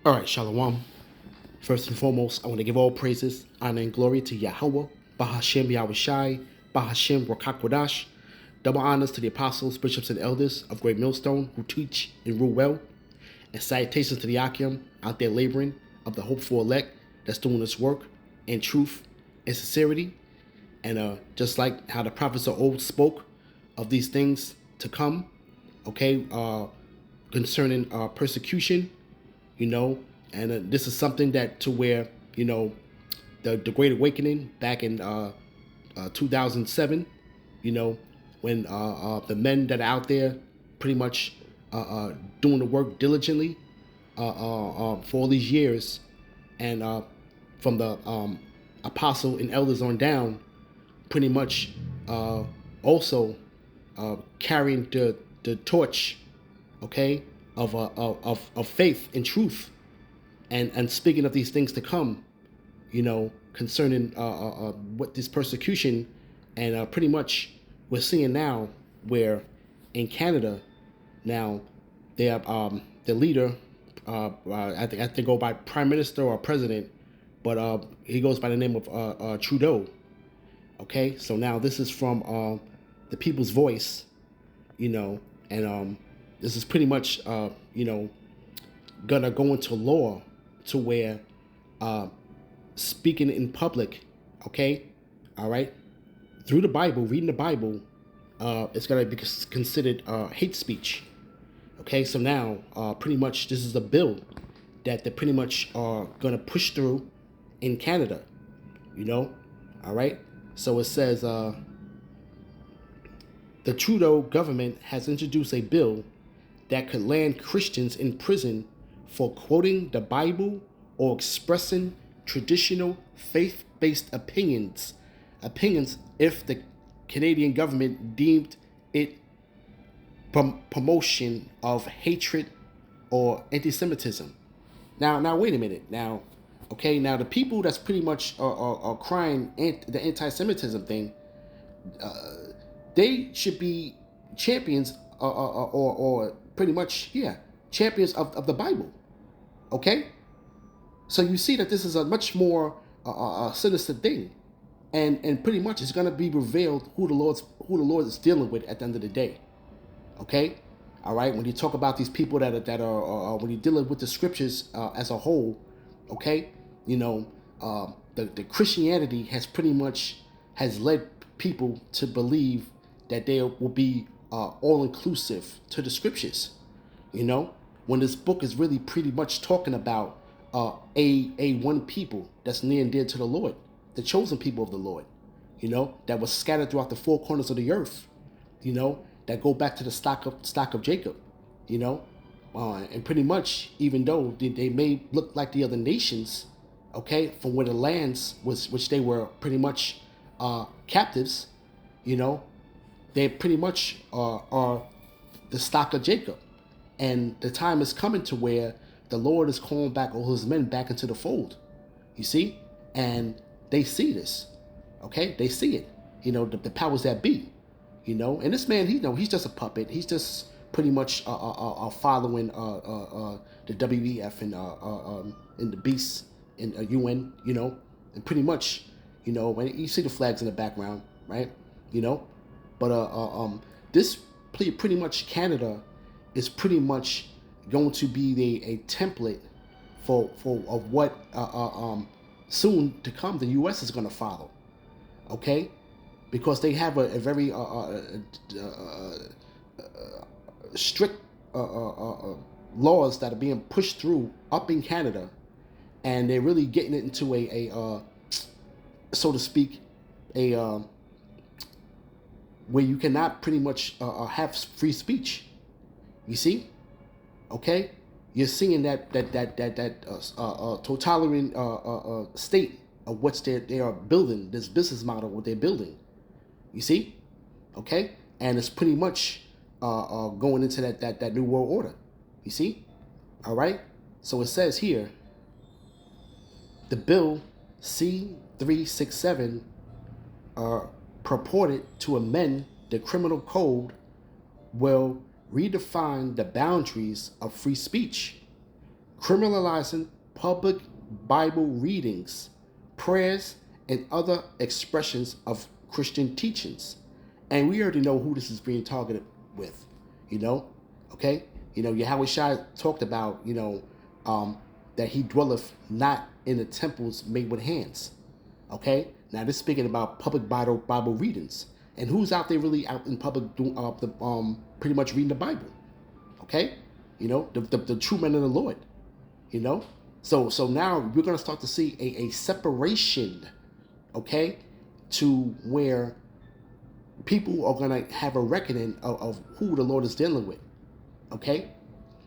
All right, Shalom. First and foremost, I want to give all praises, honor, and glory to Yahweh, Bahashem Yahushai, Bahashem Rakakwadash. Double honors to the apostles, bishops, and elders of Great Millstone who teach and rule well. And salutations to the Akim out there laboring of the hopeful elect that's doing this work in truth and sincerity. And just like how the prophets of old spoke of these things to come, okay, concerning persecution, and this is something that to where, the Great Awakening back in 2007, when the men that are out there pretty much doing the work diligently for all these years, and from the apostle and elders on down, pretty much also carrying the torch, okay, of faith and truth, and speaking of these things to come, concerning what this persecution, and pretty much we're seeing now where in Canada now they have the leader, I think they go by prime minister or president, but he goes by the name of Trudeau. Okay, so now this is from the People's Voice, and this is pretty much gonna go into law to where speaking in public, okay, all right, through the Bible, reading the Bible, it's gonna be considered hate speech. Okay, so now pretty much this is a bill that they pretty much are gonna push through in Canada, all right. So it says the Trudeau government has introduced a bill that could land Christians in prison for quoting the Bible or expressing traditional faith-based opinions if the Canadian government deemed it promotion of hatred or anti-Semitism. Now wait a minute. Now the people that's pretty much are crying the anti-Semitism thing, they should be champions, or pretty much, yeah, champions of the Bible. Okay, so you see that this is a much more sinister thing, and pretty much it's gonna be revealed who the Lord is dealing with at the end of the day. Okay, all right. When you talk about these people that are when you're dealing with the scriptures as a whole, okay, the Christianity has pretty much has led people to believe that they will be all inclusive to the scriptures. When this book is really pretty much talking about a one people that's near and dear to the Lord, the chosen people of the Lord, that was scattered throughout the four corners of the earth, that go back to the stock of Jacob, and pretty much, even though they may look like the other nations, okay, from where the lands was, which they were pretty much captives, they pretty much are the stock of Jacob. And the time is coming to where the Lord is calling back all his men back into the fold. You see? And they see this. Okay? They see it. The powers that be. And this man, he's just a puppet. He's just pretty much following the WEF and the beasts in UN, and pretty much, when you see the flags in the background, right? But this pretty much Canada is pretty much going to be a template for of what soon to come the U.S. is going to follow, okay? Because they have a very strict laws that are being pushed through up in Canada, and they're really getting it into a so to speak, a where you cannot pretty much have free speech. You see, okay, you're seeing that totalitarian state of which they are building, this business model what they're building. You see, okay, and it's pretty much going into that new world order. You see, all right. So it says here, the bill C-367 purported to amend the criminal code will redefine the boundaries of free speech, criminalizing public Bible readings, prayers, and other expressions of Christian teachings. And we already know who this is being targeted with, you know, okay? You know, Yahweh Shai talked about, that he dwelleth not in the temples made with hands, okay? Now this is speaking about public Bible readings. And who's out there really out in public doing pretty much reading the Bible, okay? The true men of the Lord, you know? So now we're going to start to see a separation, okay, to where people are going to have a reckoning of who the Lord is dealing with, okay?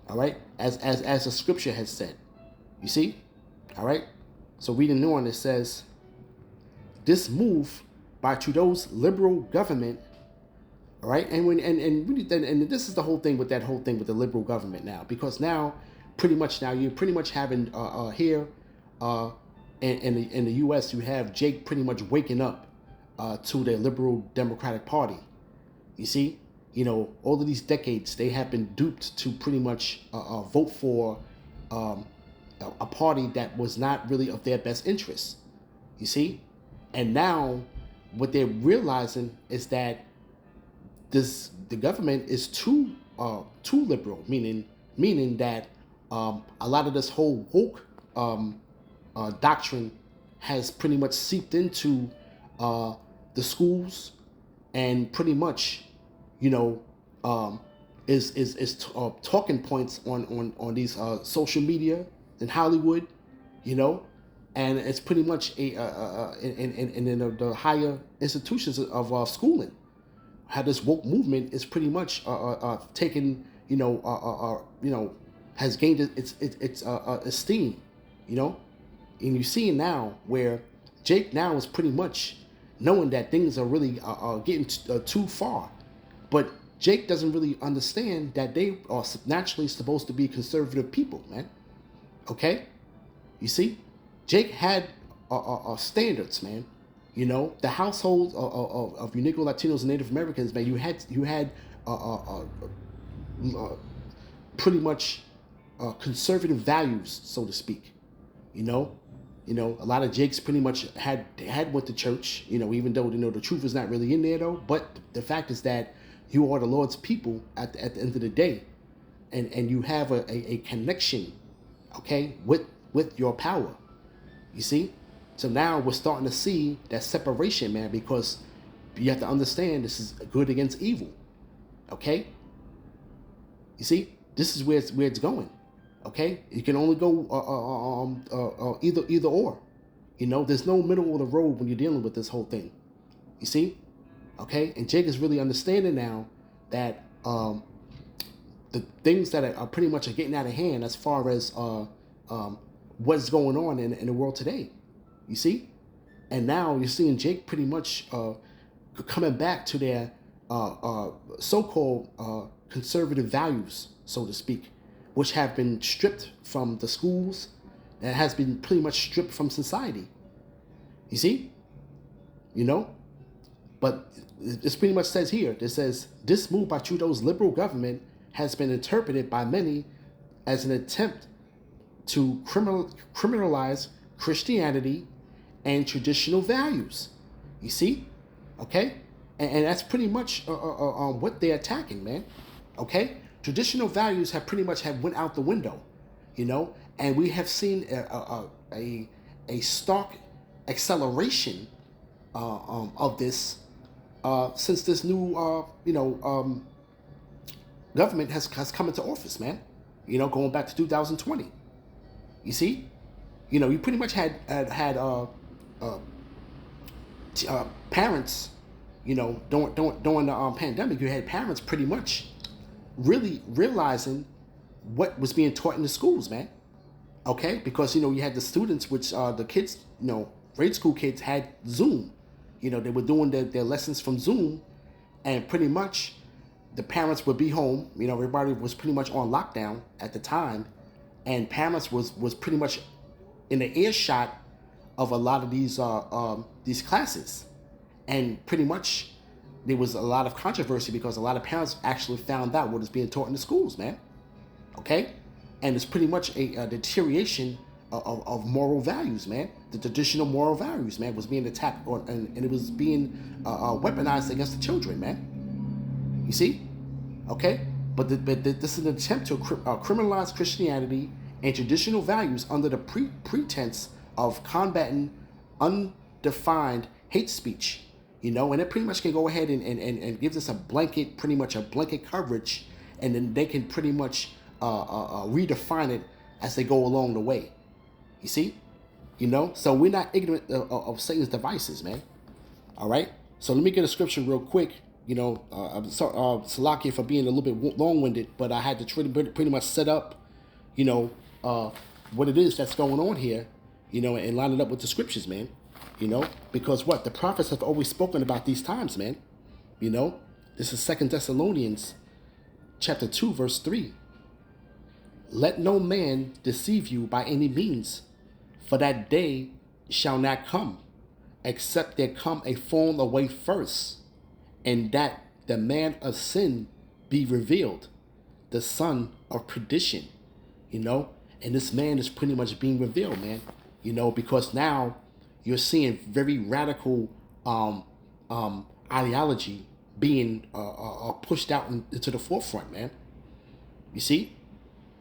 All right? As the scripture has said. You see? All right? So reading on, it says, this move by Trudeau's liberal government, all right? And this is the whole thing with the liberal government now, because now you're pretty much having here in the U.S. you have Jake pretty much waking up to the liberal Democratic Party. You see, all of these decades they have been duped to pretty much vote for a party that was not really of their best interest. You see, and now what they're realizing is that the government is too liberal, meaning that a lot of this whole woke doctrine has pretty much seeped into the schools, and pretty much, is talking points on these social media in Hollywood, and it's pretty much in the higher institutions of schooling. How this woke movement is pretty much taken, has gained its esteem, and you're seeing now where Jake now is pretty much knowing that things are really getting too far, but Jake doesn't really understand that they are naturally supposed to be conservative people, man. Okay, you see, Jake had standards, man. The household of Negro, Latinos, and Native Americans, man. You had pretty much conservative values, so to speak. A lot of Jakes pretty much had went to church. Even though the truth is not really in there though. But the fact is that you are the Lord's people at the end of the day, and you have a connection, okay, with your power. You see. So now we're starting to see that separation, man, because you have to understand this is good against evil. Okay? You see, this is where it's going. Okay? You can only go either or. There's no middle of the road when you're dealing with this whole thing. You see? Okay? And Jake is really understanding now that the things that are pretty much getting out of hand as far as what's going on in the world today. You see? And now you're seeing Jake pretty much coming back to their so-called conservative values, so to speak, which have been stripped from the schools, and has been pretty much stripped from society. You see? But it pretty much says here, it says, this move by Trudeau's liberal government has been interpreted by many as an attempt to criminalize Christianity and traditional values. You see? Okay? And that's pretty much what they're attacking, man. Okay? Traditional values have pretty much went out the window, and we have seen a stark acceleration of this since this new government has come into office, man. Going back to 2020. You see? You pretty much had parents, during the pandemic, you had parents pretty much really realizing what was being taught in the schools, man. Okay, because you had the students, which the kids, grade school kids had Zoom. They were doing their lessons from Zoom, and pretty much the parents would be home. Everybody was pretty much on lockdown at the time, and parents was pretty much in the earshot of a lot of these classes, and pretty much there was a lot of controversy because a lot of parents actually found out what is being taught in the schools, man. Okay, and it's pretty much a deterioration of moral values, man. The traditional moral values, man, was being attacked, and it was being weaponized against the children, man. You see, okay? But this is an attempt to criminalize Christianity and traditional values under the pretense of combating undefined hate speech, and it pretty much can go ahead and gives us pretty much a blanket coverage, and then they can pretty much redefine it as they go along the way. You see? So we're not ignorant of Satan's devices, man. All right? So let me get a scripture real quick. I'm sorry, Salakia for being a little bit long-winded, but I had to pretty much set up, what it is that's going on here, and line it up with the scriptures, man. Because what? The prophets have always spoken about these times, man. This is 2 Thessalonians chapter 2, verse 3. Let no man deceive you by any means, for that day shall not come, except there come a falling away first, and that the man of sin be revealed, the son of perdition. And this man is pretty much being revealed, man. Because now you're seeing very radical ideology being pushed out into the forefront, man. You see?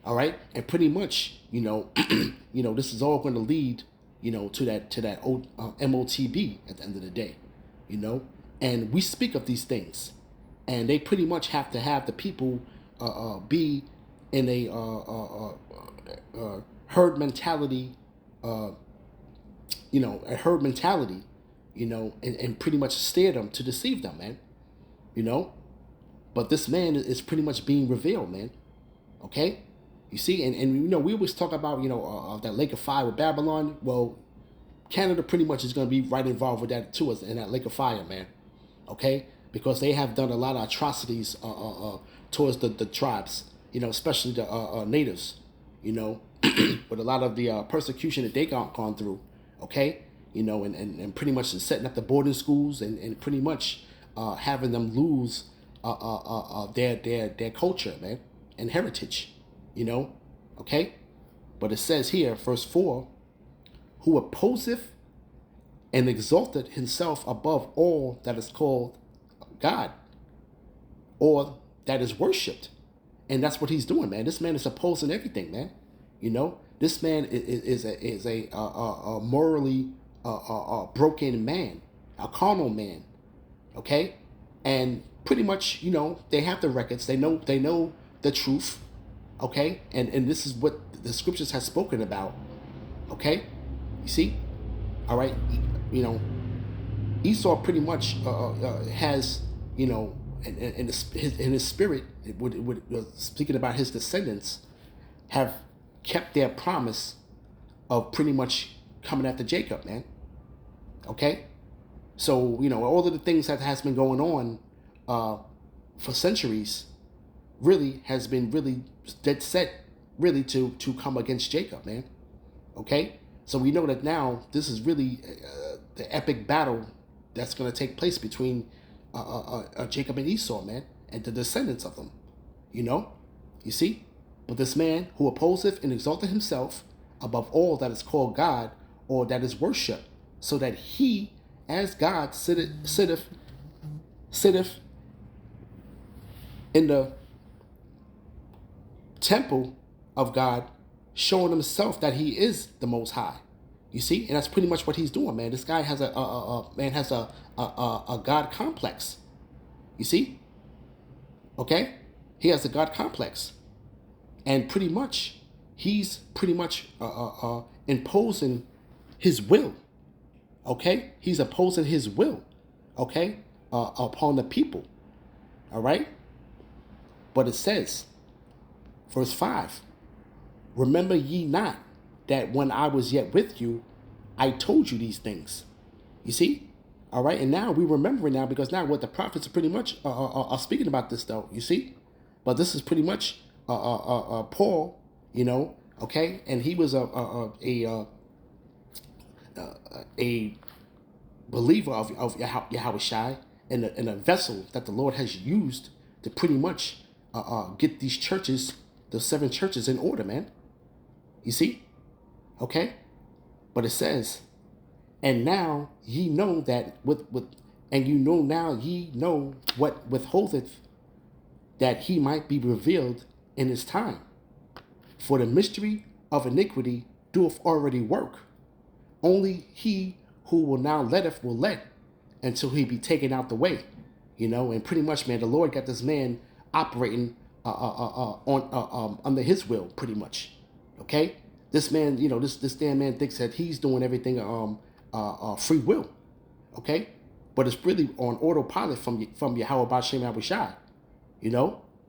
All right, and pretty much, this is all going to lead, to that old MOTB at the end of the day, and we speak of these things, and they pretty much have to have the people be in a herd mentality, a herd mentality, and pretty much steer them to deceive them, man, But this man is pretty much being revealed, man. Okay. You see, and we always talk about, that lake of fire with Babylon. Well, Canada pretty much is going to be right involved with that too, in that lake of fire, man. Okay? Because they have done a lot of atrocities towards the tribes, especially the natives, with a lot of the persecution that they gone through, okay? And pretty much setting up the boarding schools and pretty much having them lose their culture, man, and heritage. Okay? But it says here, verse 4, who opposeth and exalteth himself above all that is called God, or that is worshipped. And that's what he's doing, man. This man is opposing everything, man. This man is a morally broken man, a carnal man. Okay? And pretty much, they have the records. They know the truth. Okay, and this is what the scriptures have spoken about. Okay, you see, all right, Esau pretty much has, in his spirit, speaking about his descendants, have kept their promise of pretty much coming after Jacob, man. Okay, so all of the things that has been going on for centuries really has been really dead set really to come against Jacob, man. Okay? So we know that now this is really the epic battle that's going to take place between Jacob and Esau, man, and the descendants of them. You see? But this man who opposeth and exalteth himself above all that is called God or that is worship, so that he, as God, sitteth in the temple of God, showing himself that he is the Most High. You see, and that's pretty much what he's doing, man. This guy has a God complex. You see, okay, he has a God complex, and pretty much he's pretty much imposing his will. Okay, he's opposing his will. Okay, upon the people. All right, but it says. Verse 5, remember ye not that when I was yet with you, I told you these things. You see? All right, and now we remember it now because now what the prophets are pretty much are speaking about this, though. You see? But this is pretty much Paul, okay? And he was a believer of Yahweh Shai and a vessel that the Lord has used to pretty much get these churches, the 7 churches in order, man. You see? Okay? But it says, and now ye know that and you know now ye know what withholdeth, that he might be revealed in his time. For the mystery of iniquity doeth already work. Only he who will now letteth will let until he be taken out the way. And pretty much, man, the Lord got this man operating under his will, pretty much. Okay? This man, this damn man thinks that he's doing everything free will. Okay? But it's really on autopilot from Yahweh Bashem Yahushai.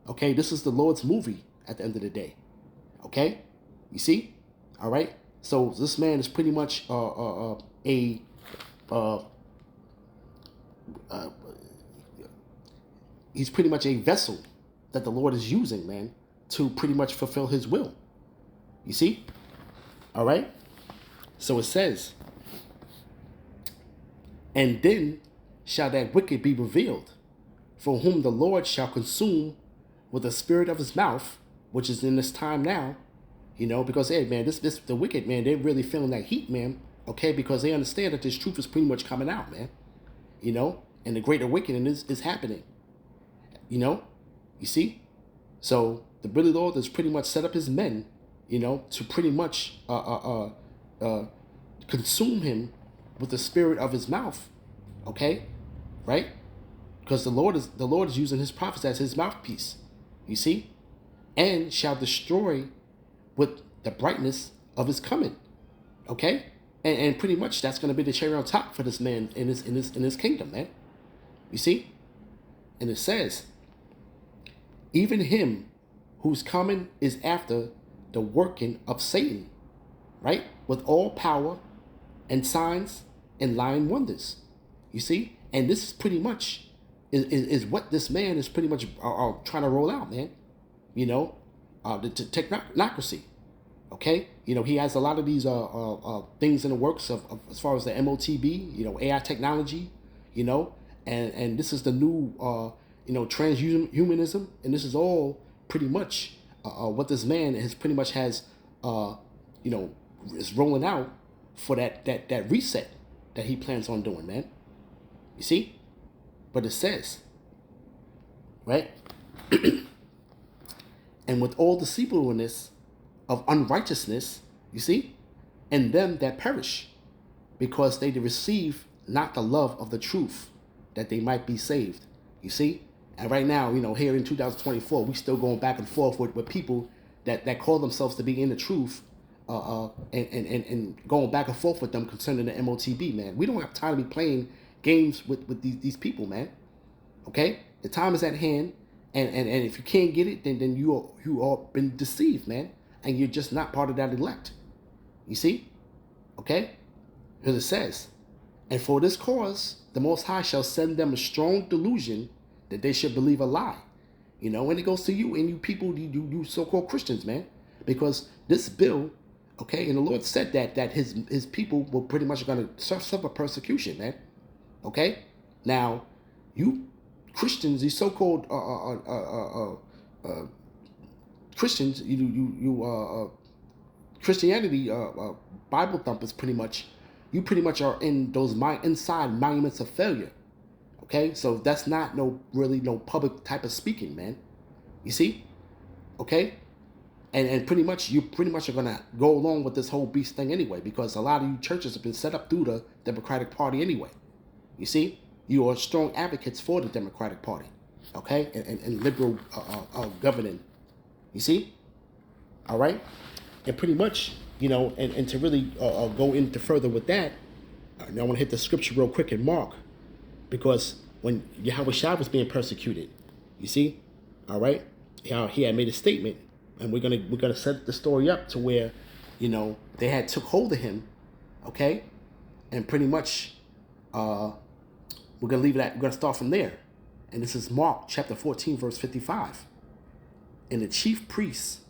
Okay? This is the Lord's movie at the end of the day. Okay? You see? All right? So this man is pretty much he's pretty much a vessel that the Lord is using, man, to pretty much fulfill his will. You see? All right? So it says, and then shall that wicked be revealed, for whom the Lord shall consume with the spirit of his mouth, which is in this time now, because, hey, man, the wicked, man, they're really feeling that heat, man, okay, because they understand that this truth is pretty much coming out, man, and the great awakening is happening, you see? So the really Lord has pretty much set up his men, to pretty much consume him with the spirit of his mouth, okay, right? Because the Lord is using his prophets as his mouthpiece, you see, and shall destroy with the brightness of his coming, okay, and pretty much that's going to be the cherry on top for this man in his kingdom, man. You see, and it says, even him whose coming is after the working of Satan, right, with all power and signs and lying wonders. You see, and this is pretty much is what this man is pretty much trying to roll out, man. The technocracy. Okay, he has a lot of these things in the works of as far as the MOTB, AI technology, and this is the new transhumanism, and this is all pretty much what this man has is rolling out for that reset that he plans on doing, man. You see? But it says, right? And with all deceitfulness of unrighteousness, you see, and them that perish, because they receive not the love of the truth, that they might be saved. You see? And right now, here in 2024, we still going back and forth with people that call themselves to be in the truth, and going back and forth with them concerning the MOTB, man. We don't have time to be playing games with these people, man. Okay? The time is at hand, and if you can't get it, then you are been deceived, man, and you're just not part of that elect. You see? Okay? Because it says, and for this cause, the Most High shall send them a strong delusion that they should believe a lie. And it goes to you and you people, you so-called Christians, man, because this bill, okay, and the Lord said that his people were pretty much going to suffer persecution, man. Okay? Now, you Christians, these so-called Christians, Christianity, Bible thumpers, pretty much, you pretty much are in those inside monuments of failure. Okay, so that's not no public type of speaking, man. You see, okay, and pretty much you are gonna go along with this whole beast thing anyway, because a lot of you churches have been set up through the Democratic Party anyway. You see, you are strong advocates for the Democratic Party, okay, and liberal governing. You see, all right, and pretty much, and to really go into further with that, I want to hit the scripture real quick in Mark. Because when Yahweh Shai was being persecuted, you see, all right, he had made a statement, and we're gonna set the story up to where, they had took hold of him, okay, and pretty much, we're gonna leave that. We're gonna start from there, and this is Mark chapter 14, verse 55. And the chief priests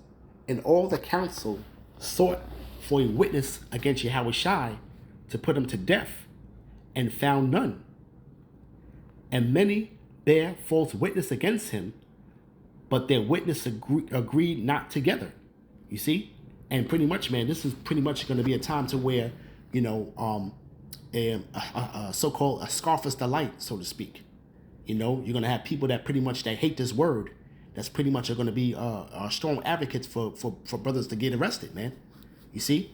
and all the council sought for a witness against Yahweh Shai to put him to death, and found none. And many bare false witness against him, but their witness agreed not together. You see? And pretty much, man, this is pretty much going to be a time to where, you know, a so-called a scoffers delight, so to speak. You know, you're going to have people that pretty much that hate this word. That's pretty much are going to be strong advocates for brothers to get arrested, man. You see?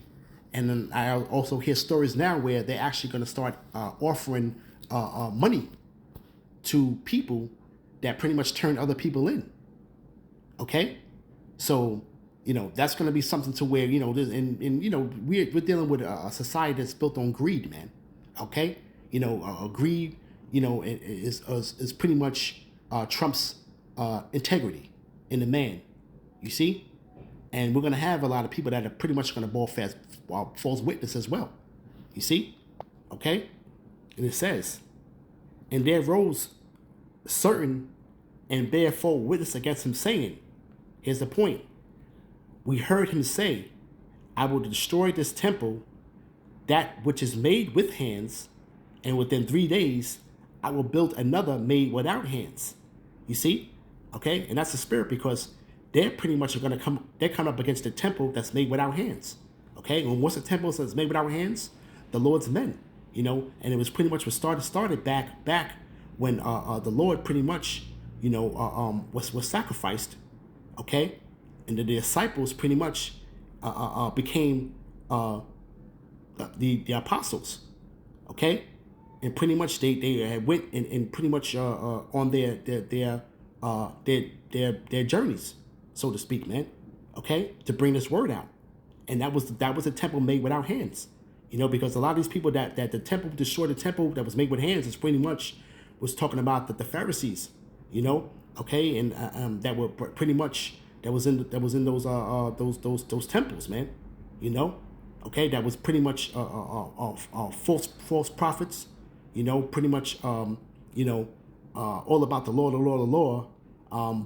And then I also hear stories now where they're actually going to start offering money to people that pretty much turn other people in. Okay? So, you know, that's going to be something to where, you know, and you know, we're dealing with a society that's built on greed, man. Okay? You know, greed, you know, is pretty much Trump's integrity in the man. You see? And we're going to have a lot of people that are pretty much going to ball fast false witness as well. You see? Okay? And it says, and there rose certain and bare false witness against him, saying, here's the point. We heard him say, I will destroy this temple, that which is made with hands, and within 3 days I will build another made without hands. You see? Okay? And that's the spirit, because they're pretty much going to come, they're coming up against the temple that's made without hands. Okay? And what's the temple that's made without hands? The Lord's men. You know? And it was pretty much what started back when the Lord pretty much, you know, was sacrificed. Okay? And the disciples pretty much became the apostles. Okay? And pretty much they had went and pretty much on their journeys, so to speak, man. Okay, to bring this word out, and that was a temple made without hands, you know, because a lot of these people that the temple destroyed, the temple that was made with hands, is pretty much was talking about the Pharisees, you know, okay, and that were pretty much that was in those temples, man, you know, okay, that was pretty much false prophets, you know, pretty much you know, all about the law,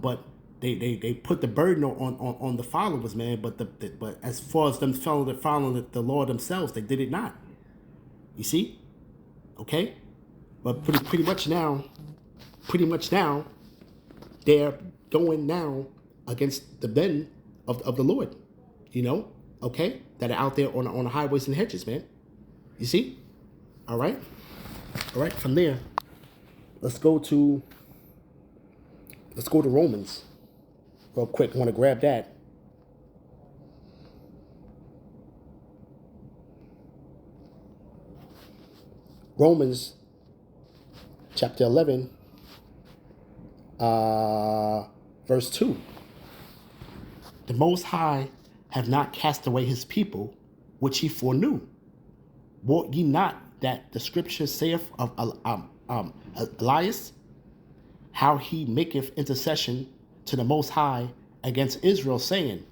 but they put the burden on the followers, man. But as far as them following the law themselves, they did it not. You see, okay. But pretty much now, they're going now against the men of the Lord. You know, okay, that are out there on the highways and hedges, man. You see, all right. From there, let's go to Romans real quick. I want to grab that. Romans chapter 11, verse 2. The Most High have not cast away his people, which he foreknew. Wot ye not that the scripture saith of Elias, how he maketh intercession to the Most High against Israel, saying,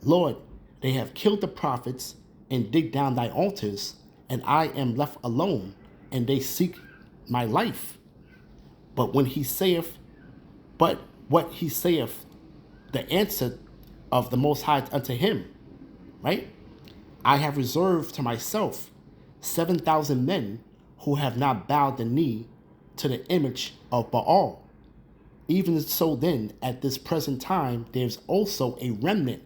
Lord, they have killed the prophets and digged down thy altars, and I am left alone, and they seek my life. But what he saith, the answer of the Most High unto him, right? I have reserved to myself 7,000 men who have not bowed the knee to the image of Baal. Even so then, at this present time, there's also a remnant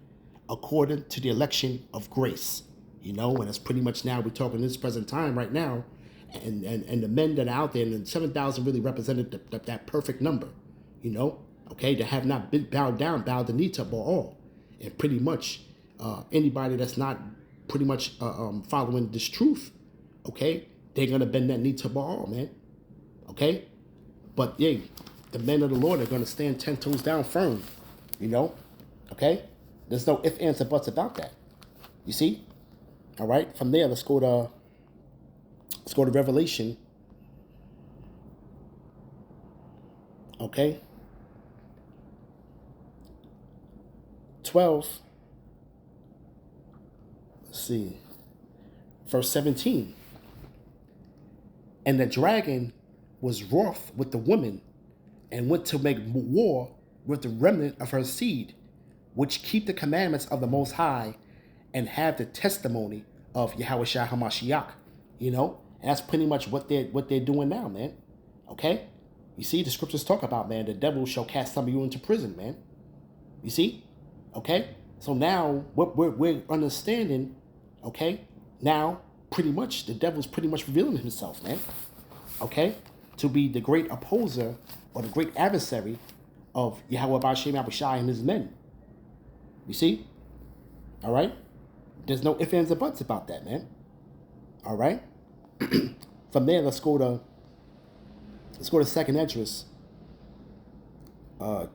according to the election of grace. You know, and it's pretty much now we're talking this present time right now, and the men that are out there, and 7,000 really represented that perfect number, you know, okay, that have not been bowed the knee to Baal. And pretty much anybody that's not pretty much following this truth, okay, they're going to bend that knee to Baal, man, okay? But, yeah, the men of the Lord are going to stand 10 toes down firm, you know, okay? There's no ifs, ands, or buts about that, you see? All right, from there, let's go to Revelation, okay? 12, let's see, verse 17. And the dragon was wroth with the woman, and went to make war with the remnant of her seed, which keep the commandments of the Most High, and have the testimony of Yahushua HaMashiach. You know, and that's pretty much what they're doing now, man. Okay, you see, the scriptures talk about, man, the devil shall cast some of you into prison, man. You see? Okay? So now what we're understanding, okay? Now, pretty much, the devil's pretty much revealing himself, man. Okay? To be the great opposer or the great adversary of Yahweh Ba'ashem Yahushai and his men. You see? All right? There's no ifs, ands, or buts about that, man. All right? From there, let's go to Second Esdras,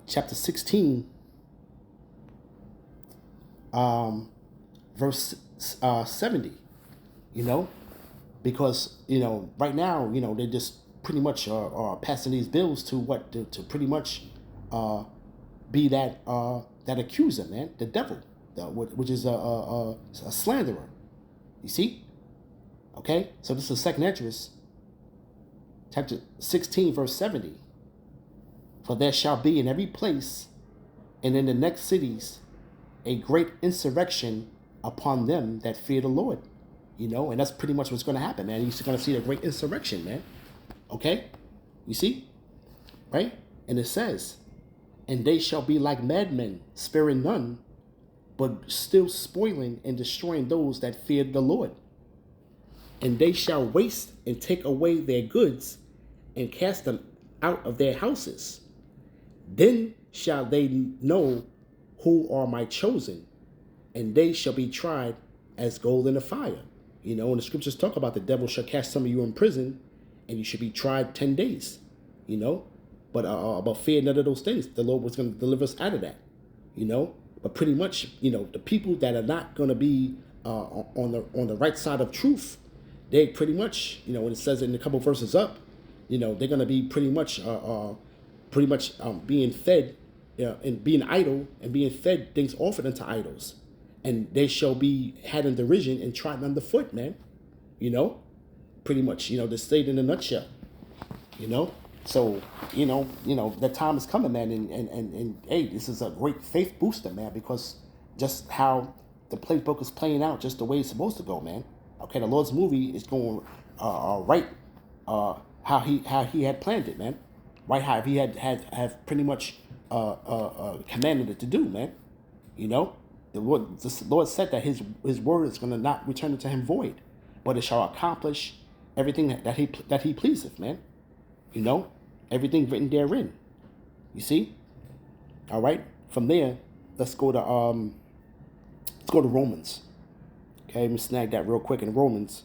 chapter 16, verse 70. You know, because right now they just pretty much are passing these bills to pretty much be that accuser, man, the devil, which is a slanderer. You see? Okay, so this is Second Esdras, chapter 16, verse 70. For there shall be in every place and in the next cities a great insurrection upon them that fear the Lord. And that's pretty much what's going to happen, man. You're going to see a great insurrection, man. Okay? You see? Right? And it says, and they shall be like madmen, sparing none, but still spoiling and destroying those that fear the Lord. And they shall waste and take away their goods and cast them out of their houses. Then shall they know who are my chosen, and they shall be tried as gold in the fire. And the scriptures talk about the devil shall cast some of you in prison, and you should be tried 10 days. But fear none of those things. The Lord was going to deliver us out of that. But pretty much, the people that are not going to be on the right side of truth, they pretty much, when it says in a couple verses up, they're going to be pretty much being fed and being idle and being fed things offered unto idols. And they shall be had in derision and trodden underfoot, man. Pretty much, the state in a nutshell. So, the time is coming, man. And hey, this is a great faith booster, man, because just how the playbook is playing out just the way it's supposed to go, man. Okay, the Lord's movie is going right how he had planned it, man. Right how he had pretty much commanded it to do, man. The Lord said that his word is going to not return unto him void, but it shall accomplish everything that he pleaseth, man. Everything written therein. You see? All right. From there, let's go to Romans. Okay, let me snag that real quick in Romans.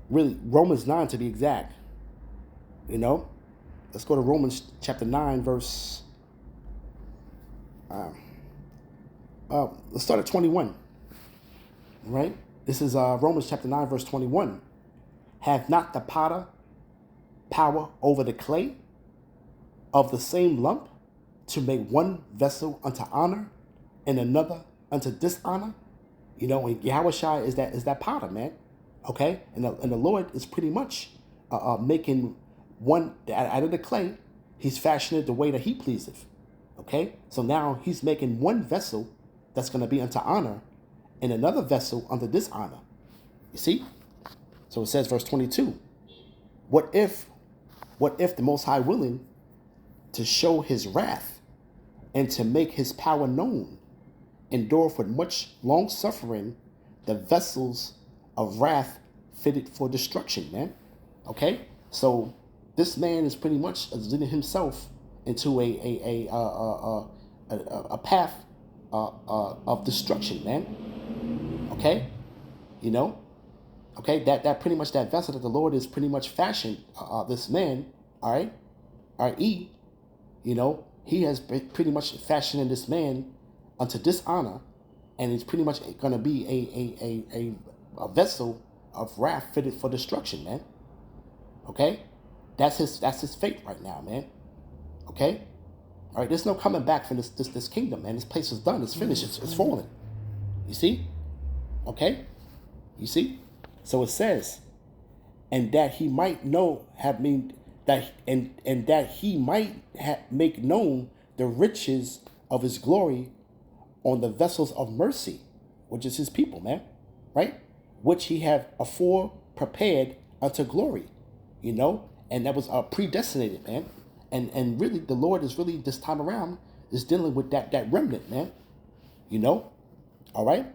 Really, Romans 9 to be exact. Let's go to Romans chapter 9, verse. Let's start at 21. Right? This is Romans chapter 9, verse 21. Have not the potter power over the clay of the same lump to make one vessel unto honor and another unto dishonor? And Yahushua is that potter, man. Okay? And the Lord is pretty much making one out of the clay. He's fashioning it the way that he pleaseth. Okay? So now he's making one vessel that's going to be unto honor and another vessel unto dishonor. You see? So it says, verse 22, what if the Most High willing to show his wrath and to make his power known, endure with much long suffering the vessels of wrath fitted for destruction, man. Okay? So this man is pretty much leading himself into a path of destruction, man. Okay? Okay, that pretty much that vessel that the Lord is pretty much fashioned, this man, all right, R.E., he has pretty much fashioning this man unto dishonor, and it's pretty much going to be a vessel of wrath fitted for destruction, man. Okay, that's his fate right now, man. Okay, all right, there's no coming back from this kingdom, man. This place is done, it's finished, it's fallen. You see? Okay, you see? So it says, and that he might make known the riches of his glory on the vessels of mercy, which is his people, man, right? Which he have afore prepared unto glory, and that was predestinated, man. And really, the Lord is really this time around is dealing with that remnant, man. You know, all right.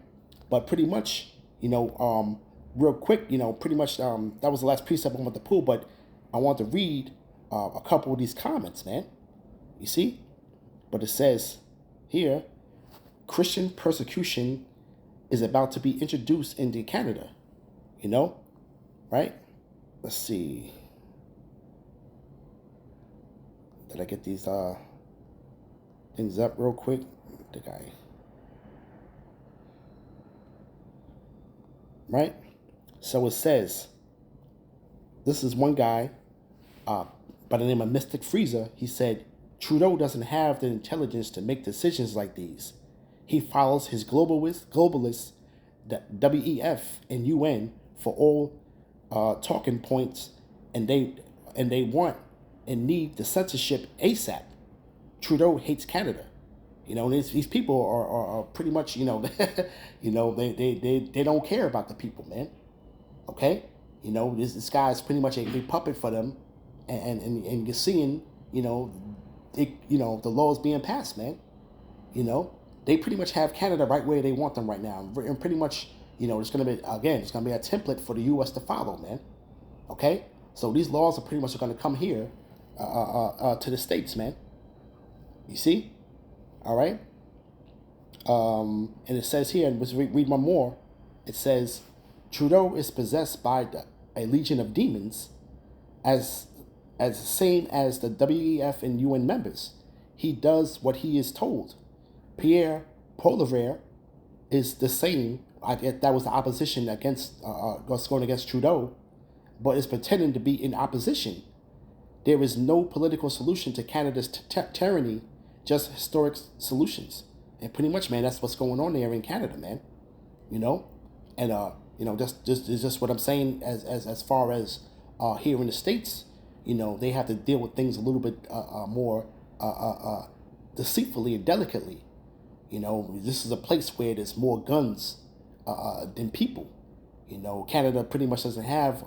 But pretty much, real quick, pretty much that was the last precept I wanted to pull. But I want to read a couple of these comments, man. You see, but it says here, Christian persecution is about to be introduced into Canada. Right? Let's see. Did I get these things up real quick? The guy. Right? So it says, this is one guy by the name of Mystic Freezer. He said, Trudeau doesn't have the intelligence to make decisions like these. He follows his globalists, the WEF and UN for all talking points, and they want and need the censorship ASAP. Trudeau hates Canada. These people are pretty much, they don't care about the people, man. Okay? This guy is pretty much a puppet for them, and you're seeing, the laws being passed, man. They pretty much have Canada right where they want them right now, and pretty much, it's gonna be a template for the U.S. to follow, man. Okay, so these laws are pretty much going to come here, to the States, man. You see, all right. And it says here, and let's read one more. It says, Trudeau is possessed by a legion of demons, as the same as the WEF and UN members. He does what he is told. Pierre Poilievre is the same. I guess that was the opposition against going against Trudeau, but is pretending to be in opposition. There is no political solution to Canada's tyranny, just historic solutions. And pretty much, man, that's what's going on there in Canada, man. And just what I'm saying as far as here in the States, they have to deal with things a little bit more deceitfully and delicately. This is a place where there's more guns than people. Canada pretty much doesn't have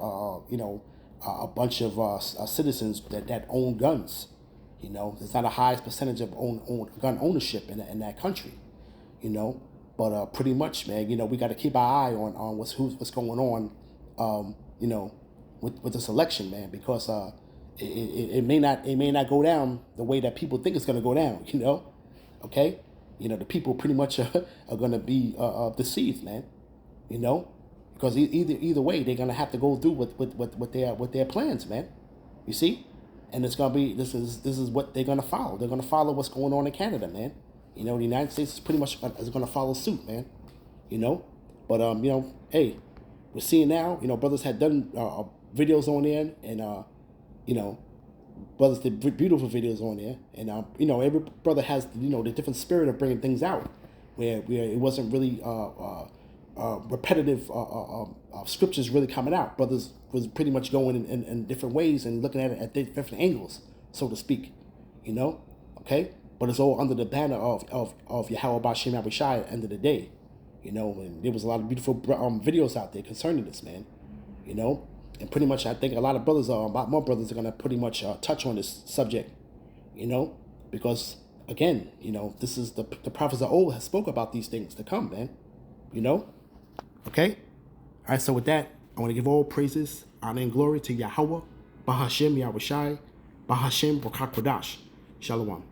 a bunch of citizens that own guns. There's not a highest percentage of gun ownership in that country. But pretty much, man, we got to keep our eye on what's going on, with this election, man, because it may not go down the way that people think it's going to go down. Okay, the people pretty much are going to be deceived, man. Because either way, they're going to have to go through with their plans, man. You see, and it's going to be this is what they're going to follow. They're going to follow what's going on in Canada, man. The United States is pretty much is going to follow suit, man. But hey, we're seeing now. Brothers had done videos on there, and brothers did beautiful videos on there, and every brother has the different spirit of bringing things out, where it wasn't really repetitive scriptures really coming out. Brothers was pretty much going in different ways and looking at it at different angles, so to speak. Okay. But it's all under the banner of Yahweh Bashem Yahushai at the end of the day. And there was a lot of beautiful videos out there concerning this, man. And pretty much I think a lot of brothers a lot more brothers are going to pretty much touch on this subject, because, again, this is the prophets of old has spoke about these things to come, man. Okay? All right, so with that, I want to give all praises, honor, and glory to Yahweh, Bahashem Yahushai, Bahashem Brakak Kodash. Shalom.